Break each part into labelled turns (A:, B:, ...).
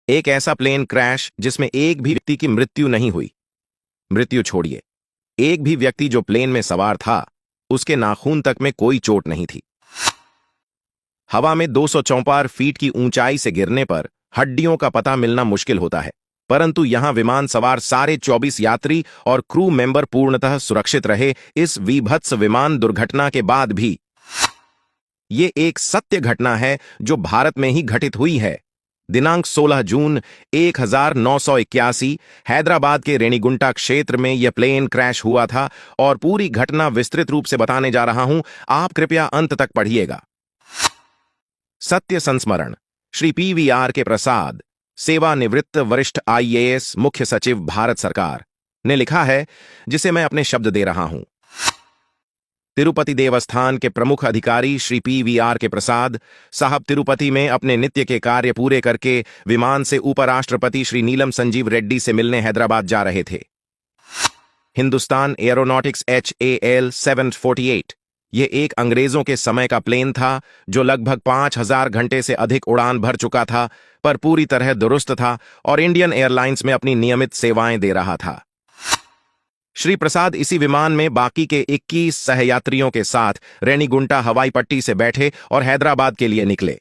A: एक ऐसा plane crash जिसमें एक भी व्यक्ति की मृत्यु नहीं हुई। मृत्यु छोड़िए, एक भी व्यक्ति जो प्लेन में सवार था उसके नाखून तक में कोई चोट नहीं थी। हवा में 254 फीट की ऊंचाई से गिरने पर हड्डियों का पता मिलना मुश्किल होता है, परंतु यहां विमान सवार सारे 24 यात्री और क्रू मेंबर पूर्णतः सुरक्षित रहे। इस विभत्स विमान दुर्घटना के बाद भी ये एक सत्य घटना है जो भारत में ही घटित हुई है। दिनांक 16 जून 1981 हैदराबाद के रेणिगुंटा क्षेत्र में यह प्लेन क्रैश हुआ था और पूरी घटना विस्तृत रूप से बताने जा रहा हूं, आप कृपया अंत तक पढ़िएगा। सत्य संस्मरण। श्री PVR के प्रसाद, सेवानिवृत्त वरिष्ठ IAS मुख्य सचिव भारत सरकार, ने लिखा है, जिसे मैं अपने शब्द दे रहा हूं। तिरुपति देवस्थान के प्रमुख अधिकारी श्री PVR के प्रसाद साहब तिरुपति में अपने नित्य के कार्य पूरे करके विमान से उपराष्ट्रपति श्री नीलम संजीव रेड्डी से मिलने हैदराबाद जा रहे थे। हिंदुस्तान एरोनॉटिक्स HAL 748 ये एक अंग्रेजों के समय का प्लेन था जो लगभग 5000 घंटे से अधिक उड़ान भर चुका था, पर पूरी तरह दुरुस्त था और इंडियन एयरलाइंस में अपनी नियमित सेवाएं दे रहा था। श्री प्रसाद इसी विमान में बाकी के 21 सहयात्रियों के साथ रेणिगुंटा हवाई पट्टी से बैठे और हैदराबाद के लिए निकले।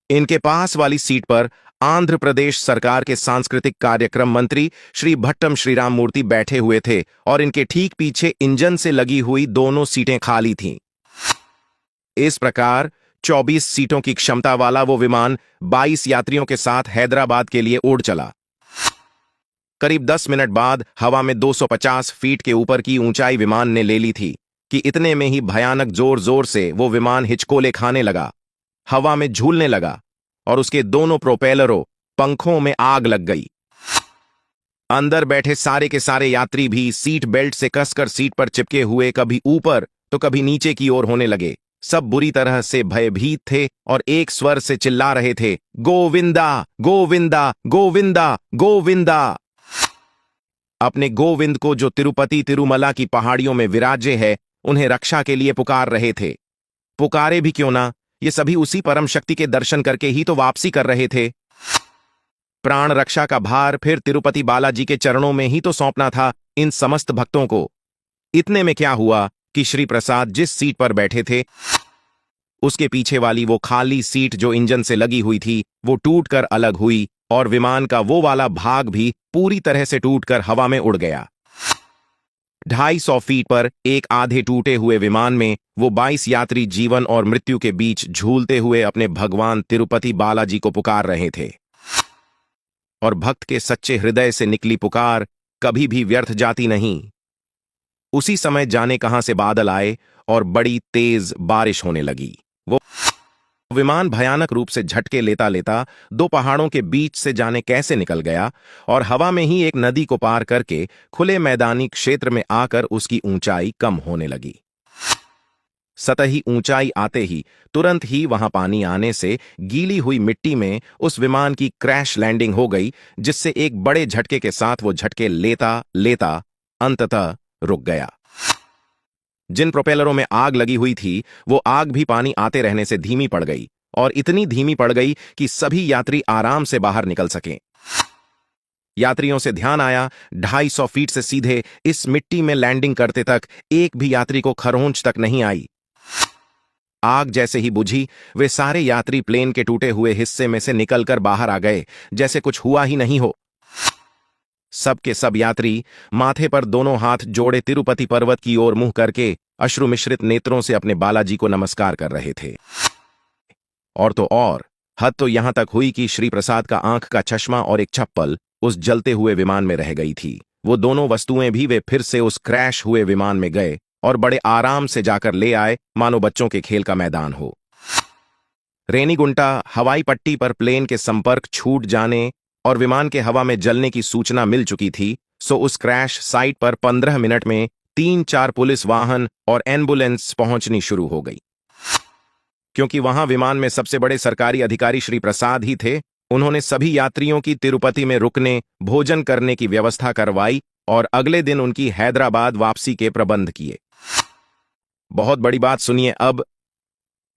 A: इनके पास वाली सीट पर आंध्र प्रदेश सरकार के सांस्कृतिक कार्यक्रम मंत्री श्री भट्टम श्रीराम मूर्ति बैठे हुए थे और इनके ठीक पीछे इंजन से लगी हुई दोनों सीटें खाली थीं। इस प्रकार 24 सीटों की क्षमता वाला वो विमान 22 यात्रियों के साथ हैदराबाद के लिए उड़ चला। करीब 10 मिनट बाद हवा में 250 फीट के ऊपर की ऊंचाई विमान ने ले ली थी कि इतने में ही भयानक जोर जोर से वो विमान हिचकोले खाने लगा, हवा में झूलने लगा और उसके दोनों प्रोपेलरों पंखों में आग लग गई। अंदर बैठे सारे के सारे यात्री भी सीट बेल्ट से कसकर सीट पर चिपके हुए कभी ऊपर तो कभी नीचे की ओर होने लगे। सब बुरी तरह से भयभीत थे और एक स्वर से चिल्ला रहे थे, गोविंदा गोविंदा गोविंदा गोविंदा। अपने गोविंद को जो तिरुपति तिरुमला की पहाड़ियों में विराजे है, उन्हें रक्षा के लिए पुकार रहे थे। पुकारे भी क्यों ना, ये सभी उसी परम शक्ति के दर्शन करके ही तो वापसी कर रहे थे। प्राण रक्षा का भार फिर तिरुपति बालाजी के चरणों में ही तो सौंपना था इन समस्त भक्तों को। इतने में क्या हुआ कि श्री प्रसाद जिस सीट पर बैठे थे उसके पीछे वाली वो खाली सीट जो इंजन से लगी हुई थी वो टूटकर अलग हुई और विमान का वो वाला भाग भी पूरी तरह से टूटकर हवा में उड़ गया। 250 फीट पर एक आधे टूटे हुए विमान में वो 22 यात्री जीवन और मृत्यु के बीच झूलते हुए अपने भगवान तिरुपति बालाजी को पुकार रहे थे। और भक्त के सच्चे हृदय से निकली पुकार कभी भी व्यर्थ जाती नहीं। उसी समय जाने कहां से बादल आए और बड़ी तेज बारिश होने लगी। वो विमान भयानक रूप से झटके लेता लेता 2 पहाड़ों के बीच से जाने कैसे निकल गया और हवा में ही एक नदी को पार करके खुले मैदानी क्षेत्र में आकर उसकी ऊंचाई कम होने लगी। सतही ऊंचाई आते ही तुरंत ही वहां पानी आने से गीली हुई मिट्टी में उस विमान की क्रैश लैंडिंग हो गई, जिससे एक बड़े झटके के साथ वो झटके लेता लेता अंततः रुक गया। जिन प्रोपेलरों में आग लगी हुई थी वो आग भी पानी आते रहने से धीमी पड़ गई और इतनी धीमी पड़ गई कि सभी यात्री आराम से बाहर निकल सकें। यात्रियों से ध्यान आया, 250 फीट से सीधे इस मिट्टी में लैंडिंग करते तक एक भी यात्री को खरोंच तक नहीं आई। आग जैसे ही बुझी वे सारे यात्री प्लेन के टूटे हुए हिस्से में से निकलकर बाहर आ गए, जैसे कुछ हुआ ही नहीं हो। सब के सब यात्री माथे पर दोनों हाथ जोड़े तिरुपति पर्वत की ओर मुंह करके अश्रु मिश्रित नेत्रों से अपने बालाजी को नमस्कार कर रहे थे। और तो और हद तो यहां तक हुई कि श्री प्रसाद का आंख का चश्मा और एक चप्पल उस जलते हुए विमान में रह गई थी। वो दोनों वस्तुएं भी वे फिर से उस क्रैश हुए विमान में गए और बड़े आराम से जाकर ले आए, मानो बच्चों के खेल का मैदान हो। रेणिगुंटा हवाई पट्टी पर प्लेन के संपर्क छूट जाने और विमान के हवा में जलने की सूचना मिल चुकी थी, सो उस क्रैश साइट पर 15 मिनट में 3-4 पुलिस वाहन और एम्बुलेंस पहुंचनी शुरू हो गई। क्योंकि वहां विमान में सबसे बड़े सरकारी अधिकारी श्री प्रसाद ही थे, उन्होंने सभी यात्रियों की तिरुपति में रुकने, भोजन करने की व्यवस्था करवाई और अगले दिन उनकी हैदराबाद वापसी के प्रबंध किए। बहुत बड़ी बात सुनिए अब।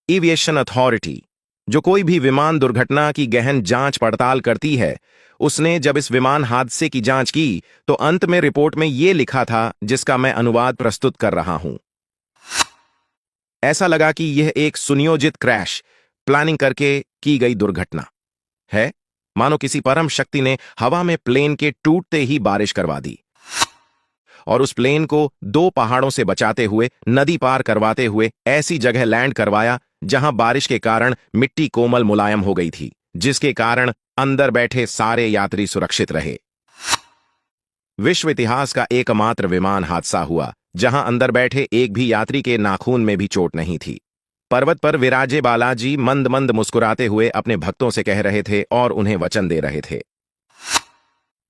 A: एविएशन अथॉरिटी, जो कोई भी विमान दुर्घटना की गहन जांच पड़ताल करती है, उसने जब इस विमान हादसे की जांच की तो अंत में रिपोर्ट में यह लिखा था, जिसका मैं अनुवाद प्रस्तुत कर रहा हूं। ऐसा लगा कि यह एक सुनियोजित क्रैश, प्लानिंग करके की गई दुर्घटना है, मानो किसी परम शक्ति ने हवा में प्लेन के टूटते ही बारिश करवा दी और उस प्लेन को दो पहाड़ों से बचाते हुए, नदी पार करवाते हुए ऐसी जगह लैंड करवाया जहां बारिश के कारण मिट्टी कोमल मुलायम हो गई थी, जिसके कारण अंदर बैठे सारे यात्री सुरक्षित रहे। विश्व इतिहास का एकमात्र विमान हादसा हुआ जहां अंदर बैठे एक भी यात्री के नाखून में भी चोट नहीं थी। पर्वत पर विराजे बालाजी मंद मंद मुस्कुराते हुए अपने भक्तों से कह रहे थे और उन्हें वचन दे रहे थे,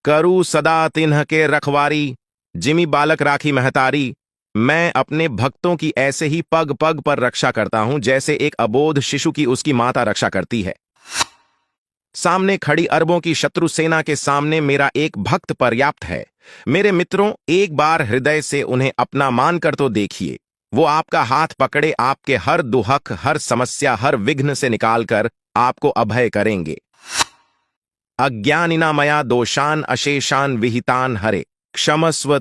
A: करू सदा तिन्ह के रखवारी, जिमी बालक राखी महतारी। मैं अपने भक्तों की ऐसे ही पग पग पर रक्षा करता हूं जैसे एक अबोध शिशु की उसकी माता रक्षा करती है। सामने खड़ी अरबों की शत्रु सेना के सामने मेरा एक भक्त पर्याप्त है। मेरे मित्रों, एक बार हृदय से उन्हें अपना मानकर तो देखिए। वो आपका हाथ पकड़े आपके हर दुहक, हर समस्या, हर विघ्न से निकालकर आपको अभय करेंगे। अज्ञानिना मया दोषान अशेषान विहितान हरे, क्षमस्व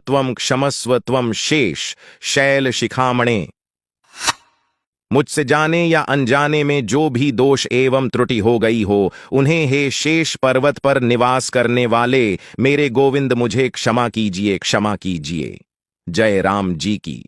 A: त्वम शेष शैल शिखामणे। मुझसे जाने या अनजाने में जो भी दोष एवं त्रुटि हो गई हो, उन्हें हे शेष पर्वत पर निवास करने वाले मेरे गोविंद मुझे क्षमा कीजिए, क्षमा कीजिए। जय राम जी की।